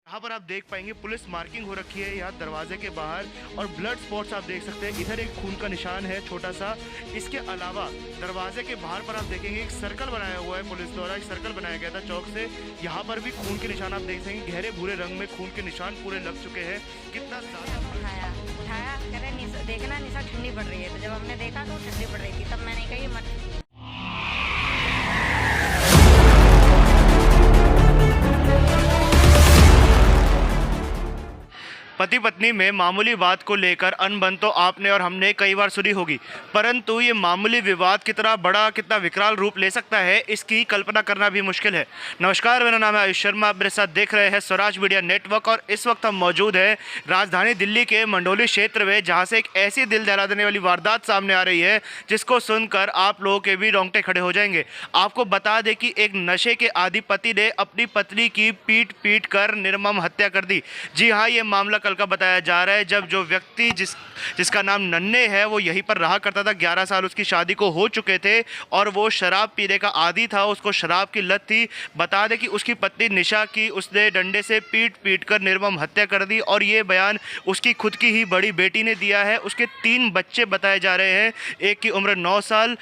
यहाँ पर आप देख पाएंगे पुलिस मार्किंग हो रखी है यहाँ दरवाजे के बाहर और ब्लड स्पॉट्स आप देख सकते हैं। इधर एक खून का निशान है छोटा सा। इसके अलावा दरवाजे के बाहर पर आप देखेंगे एक सर्कल बनाया हुआ है, पुलिस द्वारा एक सर्कल बनाया गया था चौक से। यहाँ पर भी खून के निशान आप देख सकेंगे, गहरे भूरे रंग में खून के निशान पूरे लग चुके हैं। कितना ज्यादा उठाया उठाया कह रहे देखना निशा ठंडी पड़ रही है, तो जब हमने देखा तो ठंडी पड़ रही थी, तब मैंने कही मत। पति पत्नी में मामूली बात को लेकर अनबन तो आपने और हमने कई बार सुनी होगी, परंतु ये मामूली विवाद कितना बड़ा, कितना विकराल रूप ले सकता है, इसकी कल्पना करना भी मुश्किल है। नमस्कार, मेरा नाम है आयुष शर्मा, आप मेरे साथ देख रहे हैं स्वराज मीडिया नेटवर्क। और इस वक्त हम मौजूद हैं राजधानी दिल्ली के मंडोली क्षेत्र में, जहाँ से एक ऐसी दिल दहला देने वाली वारदात सामने आ रही है जिसको सुनकर आप लोगों के भी रोंगटे खड़े हो जाएंगे। आपको बता दें कि एक नशे के आदी पति ने अपनी पत्नी की पीट कर निर्मम हत्या कर दी। जी हाँ, ये मामला कल का बताया जा रहा है, जब जो व्यक्ति जिसका नाम नन्हे है वो यहीं पर रहा करता था। 11 साल उसकी शादी को हो चुके थे और वो शराब पीने का आदी था, उसको शराब की लत थी। बता दें कि उसकी पत्नी निशा की उसने डंडे से पीट कर निर्मम हत्या कर दी और ये बयान उसकी खुद की ही बड़ी बेटी ने दिया है। उसके 3 बच्चे बताए जा रहे हैं, एक की उम्र 9 साल,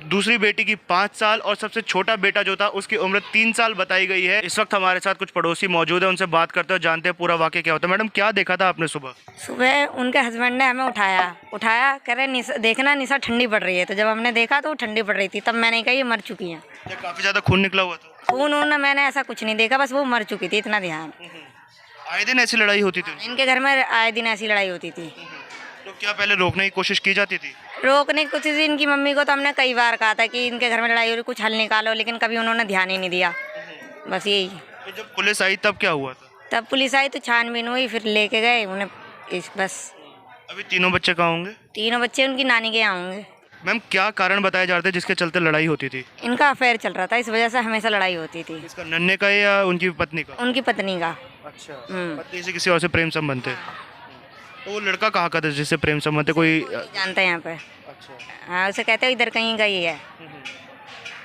दूसरी बेटी की 5 साल और सबसे छोटा बेटा जो था उसकी उम्र 3 साल बताई गई है। इस वक्त हमारे साथ कुछ पड़ोसी मौजूद है, उनसे बात करते हैं, जानते हैं पूरा वाकया क्या होता है। मैडम, क्या देखा था आपने सुबह? सुबह उनके हस्बैंड ने हमें उठाया कह रहे देखना निशा ठंडी पड़ रही है, तो जब हमने देखा तो ठंडी पड़ रही थी, तब मैंने कही मर चुकी है। काफी ज्यादा खून निकला हुआ था? खून मैंने ऐसा कुछ नहीं देखा, बस वो मर चुकी थी, इतना ध्यान। आए दिन ऐसी लड़ाई होती थी? इनके घर में आए दिन ऐसी लड़ाई होती थी। तो क्या पहले रोकने की कोशिश की जाती थी? रोकने की कोशिश इनकी मम्मी को तो हमने कई बार कहा था कि इनके घर में लड़ाई हो रही, कुछ हल निकालो, लेकिन कभी उन्होंने ध्यान ही नहीं दिया। बस यही। तो जब पुलिस आई तब क्या हुआ था? तब पुलिस आई तो छानबीन हुई, फिर लेके गए उन्हें बस। अभी तीनों बच्चे कहाँ होंगे? तीनों बच्चे उनकी नानी के यहाँ होंगे। मैम, क्या कारण बताए जा रहे थे जिसके चलते लड़ाई होती थी? इनका अफेयर चल रहा था, इस वजह से हमेशा लड़ाई होती थी। इसका नन्हे का या उनकी पत्नी का? उनकी पत्नी का। अच्छा, पत्नी से किसी और से प्रेम संबंध थे? तो वो लड़का कहाँ का था जिससे प्रेम संबंध है? कोई जानता है यहाँ पे? अच्छा। हाँ, उसे कहते हैं इधर कहीं का ही है।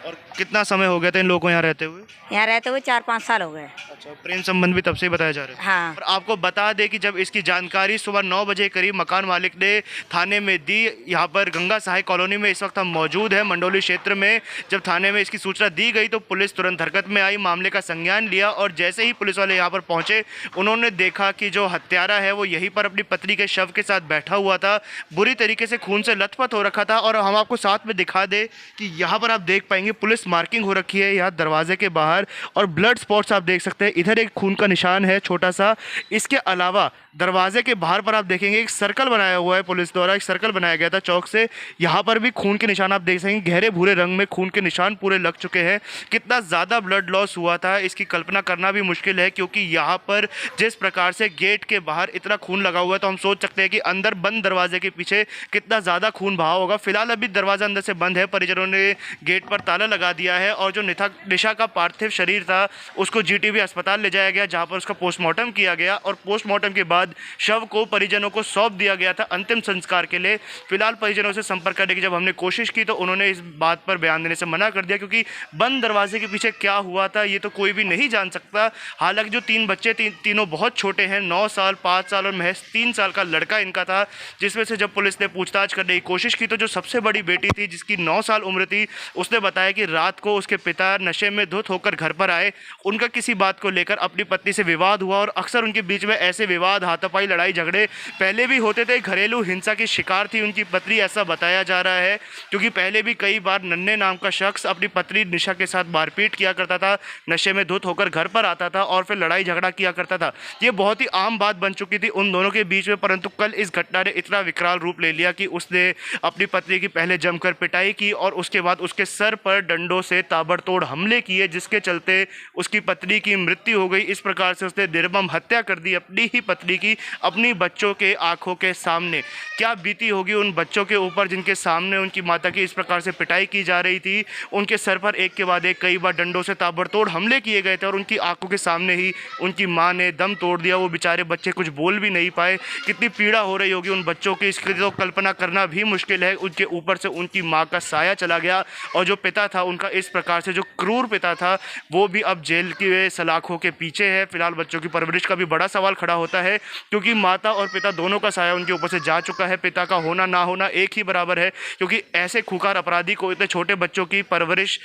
और कितना समय हो गया था इन लोगों को यहाँ रहते हुए? यहाँ रहते हुए 4-5 साल हो गए। अच्छा, प्रेम संबंध भी तब से ही बताया जा रहा है? हाँ। और आपको बता दें कि जब इसकी जानकारी सुबह 9 बजे करीब मकान मालिक ने थाने में दी, यहाँ पर गंगा सहाय कॉलोनी में इस वक्त हम मौजूद हैं मंडोली क्षेत्र में। जब थाने में इसकी सूचना दी गई तो पुलिस तुरंत हरकत में आई, मामले का संज्ञान लिया और जैसे ही पुलिस वाले यहाँ पर पहुँचे उन्होंने देखा कि जो हत्यारा है वो यहीं पर अपनी पत्नी के शव के साथ बैठा हुआ था, बुरी तरीके से खून से लथपथ हो रखा था। और हम आपको साथ में दिखा दें कि यहाँ पर आप देख पाएंगे पुलिस मार्किंग हो रखी है यहाँ दरवाजे के बाहर और ब्लड स्पॉट्स आप देख सकते हैं। इधर एक खून का निशान है छोटा सा। इसके अलावा दरवाजे के बाहर पर आप देखेंगे एक सर्कल बनाया हुआ है, पुलिस द्वारा एक सर्कल बनाया गया था चौक से। यहाँ पर भी खून के निशान आप देख सकेंगे, गहरे भूरे रंग में खून के निशान पूरे लग चुके हैं। कितना ज़्यादा ब्लड लॉस हुआ था इसकी कल्पना करना भी मुश्किल है, क्योंकि यहाँ पर जिस प्रकार से गेट के बाहर इतना खून लगा हुआ है तो हम सोच सकते हैं कि अंदर बंद दरवाजे के पीछे कितना ज़्यादा खून बहा होगा। फिलहाल अभी दरवाज़ा अंदर से बंद है, परिजनों ने गेट पर ताला लगा दिया है और जो निशा का पार्थिव शरीर था उसको जीटीबी अस्पताल ले जाया गया, जहाँ पर उसका पोस्टमार्टम किया गया और पोस्टमार्टम के बाद शव को परिजनों को सौंप दिया गया था अंतिम संस्कार के लिए। फिलहाल परिजनों से संपर्क करने की जब हमने कोशिश की तो उन्होंने इस बात पर बयान देने से मना कर दिया, क्योंकि बंद दरवाजे के पीछे क्या हुआ था ये तो कोई भी नहीं जान सकता। हालांकि जो 3 बच्चे तीनों बहुत छोटे हैं, 9 साल, 5 साल और महज 3 साल का लड़का इनका था, जिसमें से जब पुलिस ने पूछताछ करने की कोशिश की तो जो सबसे बड़ी बेटी थी जिसकी 9 साल उम्र थी, उसने बताया कि रात को उसके पिता नशे में धुत होकर घर पर आए, उनका किसी बात को लेकर अपनी पत्नी से विवाद हुआ और अक्सर उनके बीच में ऐसे विवाद, हाथापाई, लड़ाई झगड़े पहले भी होते थे। घरेलू हिंसा की शिकार थी उनकी पत्नी, ऐसा बताया जा रहा है, क्योंकि पहले भी कई बार नन्हे नाम का शख्स अपनी पत्नी निशा के साथ मारपीट किया करता था, नशे में धुत होकर घर पर आता था और फिर लड़ाई झगड़ा किया करता था। ये बहुत ही आम बात बन चुकी थी उन दोनों के बीच में, परंतु कल इस घटना ने इतना विकराल रूप ले लिया कि उसने अपनी पत्नी की पहले जमकर पिटाई की और उसके बाद उसके सर पर डंडों से ताबड़तोड़ हमले किए, जिसके चलते उसकी पत्नी की मृत्यु हो गई। इस प्रकार से उसने निर्मम हत्या कर दी अपनी ही पत्नी की, अपनी बच्चों के आंखों के सामने। क्या बीती होगी उन बच्चों के ऊपर जिनके सामने उनकी माता की इस प्रकार से पिटाई की जा रही थी। उनके सर पर एक के बाद एक कई बार डंडों से ताबड़तोड़ हमले किए गए थे और उनकी आंखों के सामने ही उनकी माँ ने दम तोड़ दिया। वो बेचारे बच्चे कुछ बोल भी नहीं पाए। कितनी पीड़ा हो रही होगी उन बच्चों की, इसकी तो कल्पना करना भी मुश्किल है। उनके ऊपर से उनकी माँ का साया चला गया और जो पिता था उन उनका इस प्रकार से जो क्रूर पिता था वो भी अब जेल की सलाखों के पीछे है। फिलहाल बच्चों की परवरिश का भी बड़ा सवाल खड़ा होता है, क्योंकि माता और पिता दोनों का साया उनके ऊपर से जा चुका है। पिता का होना ना होना एक ही बराबर है, क्योंकि ऐसे खूंखार अपराधी को इतने छोटे बच्चों की परवरिश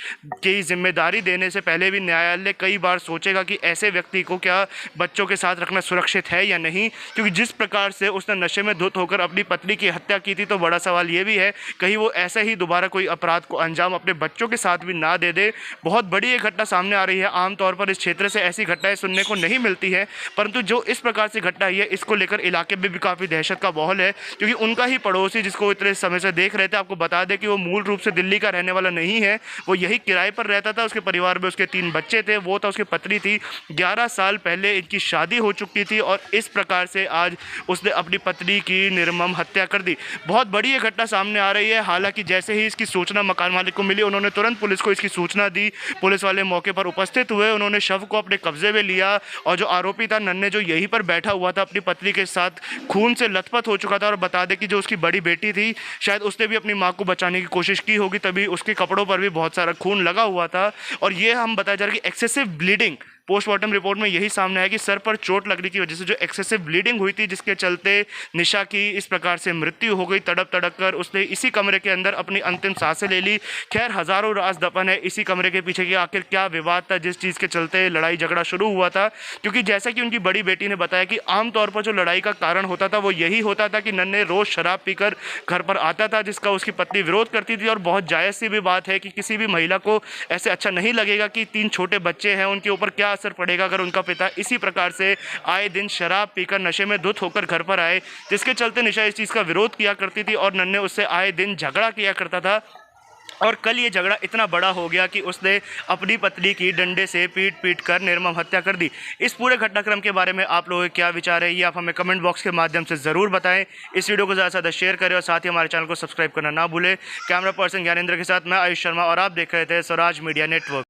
की जिम्मेदारी देने से पहले भी न्यायालय कई बार सोचेगा कि ऐसे व्यक्ति को क्या बच्चों के साथ रखना सुरक्षित है या नहीं। क्योंकि जिस प्रकार से उसने नशे में धुत होकर अपनी पत्नी की हत्या की थी, तो बड़ा सवाल ये भी है कहीं वो ऐसे ही दोबारा कोई अपराध को अंजाम अपने बच्चों के साथ भी ना दे दे। बहुत बड़ी एक घटना सामने आ रही है। आमतौर पर इस क्षेत्र से ऐसी घटनाएं सुनने को नहीं मिलती है, परंतु जो इस प्रकार से घटना है इसको लेकर इलाके में भी काफ़ी दहशत का माहौल है, क्योंकि उनका ही पड़ोसी जिसको इतने समय से देख रहे थे, आपको बता दें कि वो मूल रूप से दिल्ली का रहने वाला नहीं है, वो यही किराए पर रहता था। उसके परिवार में उसके 3 बच्चे थे, वो था उसकी पत्नी थी। 11 साल पहले इनकी शादी हो चुकी थी और इस प्रकार से आज उसने अपनी पत्नी की निर्मम हत्या कर दी। बहुत बड़ी ये घटना सामने आ रही है। हालांकि जैसे ही इसकी सूचना मकान मालिक को मिली, उन्होंने तुरंत पुलिस को इसकी सूचना दी। पुलिस वाले मौके पर उपस्थित हुए, उन्होंने शव को अपने कब्जे में लिया और जो आरोपी था नन्हे, जो यहीं पर बैठा हुआ था अपनी पत्नी के साथ, खून से लथपथ हो चुका था। और बता दें कि जो उसकी बड़ी बेटी थी, शायद उसने भी अपनी माँ को बचाने की कोशिश की होगी, तभी उसके कपड़ों पर भी बहुत सारा खून लगा हुआ था। और ये हम बताया जा रहा है कि एक्सेसिव ब्लीडिंग, पोस्टमार्टम रिपोर्ट में यही सामने आया कि सर पर चोट लगने की वजह से जो एक्सेसिव ब्लीडिंग हुई थी, जिसके चलते निशा की इस प्रकार से मृत्यु हो गई। तड़प तड़प कर उसने इसी कमरे के अंदर अपनी अंतिम सांसें ले ली। खैर, हज़ारों राज दफन है इसी कमरे के पीछे कि आखिर क्या विवाद था जिस चीज़ के चलते लड़ाई झगड़ा शुरू हुआ था। क्योंकि जैसा कि उनकी बड़ी बेटी ने बताया कि आमतौर पर जो लड़ाई का कारण होता था वो यही होता था कि नन्हे रोज़ शराब पीकर घर पर आता था, जिसका उसकी पत्नी विरोध करती थी। और बहुत जायज़ सी भी बात है कि किसी भी महिला को ऐसे अच्छा नहीं लगेगा कि 3 छोटे बच्चे हैं, उनके ऊपर क्या असर पड़ेगा अगर उनका पिता इसी प्रकार से आए दिन शराब पीकर नशे में धुत होकर घर पर आए, जिसके चलते निशा इस चीज़ का विरोध किया करती थी और नन्हे उससे आए दिन झगड़ा किया करता था। और कल ये झगड़ा इतना बड़ा हो गया कि उसने अपनी पत्नी की डंडे से पीट कर निर्मम हत्या कर दी। इस पूरे घटनाक्रम के बारे में आप लोगों के क्या विचार है, ये आप हमें कमेंट बॉक्स के माध्यम से ज़रूर बताएं। इस वीडियो को ज़्यादा से ज़्यादा शेयर करें और साथ ही हमारे चैनल को सब्सक्राइब करना ना भूलें। कैमरा पर्सन ज्ञानेंद्र के साथ मैं आयुष शर्मा और आप देख रहे थे स्वराज मीडिया नेटवर्क।